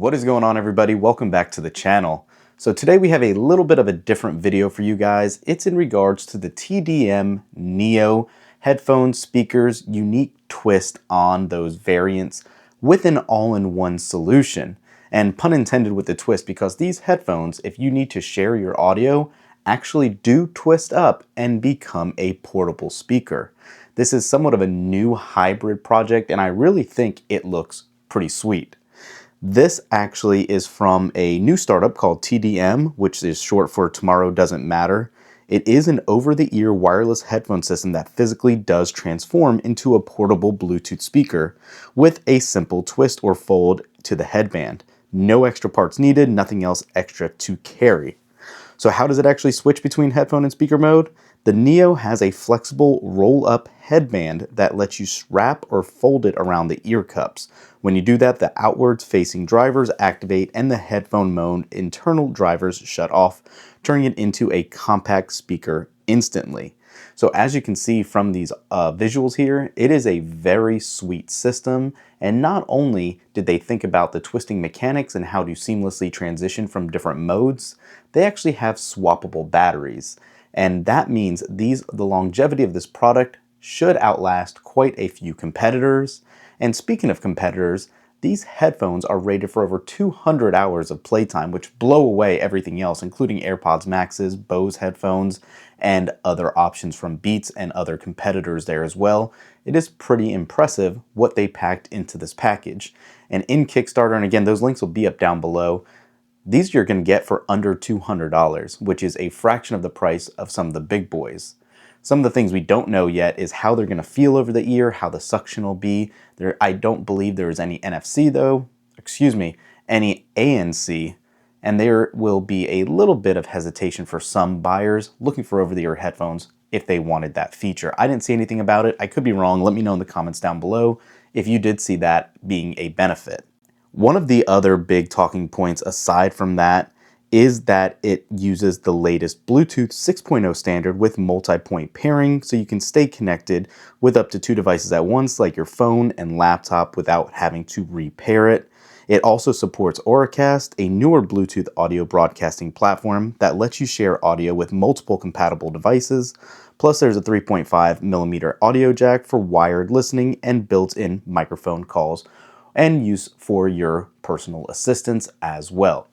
What is going on, everybody? Welcome back to the channel. So today we have a little bit of a different video for you guys. It's in regards to the TDM Neo headphone speakers, unique twist on those variants with an all-in-one solution. And pun intended with the twist, because these headphones, if you need to share your audio, actually do twist up and become a portable speaker. This is somewhat of a new hybrid project, and I really think it looks pretty sweet. This actually is from a new startup called TDM, which is short for Tomorrow Doesn't Matter. It is an over-the-ear wireless headphone system that physically does transform into a portable Bluetooth speaker with a simple twist or fold to the headband. No extra parts needed, nothing else extra to carry. So how does it actually switch between headphone and speaker mode? The Neo has a flexible roll-up headband that lets you wrap or fold it around the ear cups. When you do that, the outwards facing drivers activate and the headphone mode internal drivers shut off, turning it into a compact speaker instantly. So as you can see from these visuals here, it is a very sweet system. And not only did they think about the twisting mechanics and how to seamlessly transition from different modes, they actually have swappable batteries. And that means the longevity of this product should outlast quite a few competitors. And speaking of competitors, these headphones are rated for over 200 hours of playtime, which blow away everything else, including AirPods Maxes, Bose headphones, and other options from Beats and other competitors there as well. It is pretty impressive what they packed into this package. And in Kickstarter, and again, those links will be up down below, these you're going to get for under $200, which is a fraction of the price of some of the big boys. Some of the things we don't know yet is how they're going to feel over the ear, how the suction will be. I don't believe there is any NFC though, any ANC, and there will be a little bit of hesitation for some buyers looking for over-the-ear headphones if they wanted that feature. I didn't see anything about it. I could be wrong. Let me know in the comments down below if you did see that being a benefit. One of the other big talking points aside from that is that it uses the latest Bluetooth 6.0 standard with multi-point pairing, so you can stay connected with up to 2 devices at once, like your phone and laptop, without having to repair it. It also supports Auracast, a newer Bluetooth audio broadcasting platform that lets you share audio with multiple compatible devices. Plus there's a 3.5mm audio jack for wired listening and built-in microphone calls and use for your personal assistants as well.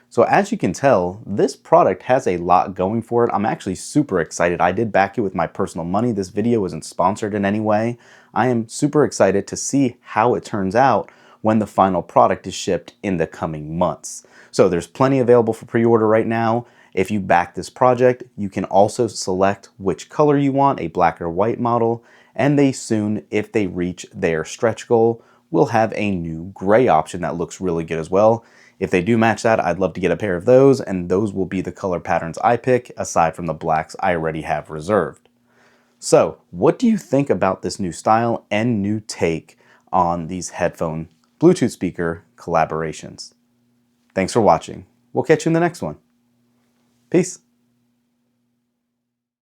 So as you can tell, this product has a lot going for it. I'm actually super excited. I did back it with my personal money. This video wasn't sponsored in any way. I am super excited to see how it turns out when the final product is shipped in the coming months. So there's plenty available for pre-order right now. If you back this project, you can also select which color you want, a black or white model, and they soon, if they reach their stretch goal, will have a new gray option that looks really good as well. If they do match that, I'd love to get a pair of those, and those will be the color patterns I pick, aside from the blacks I already have reserved. So, what do you think about this new style and new take on these headphone Bluetooth speaker collaborations? Thanks for watching. We'll catch you in the next one. Peace.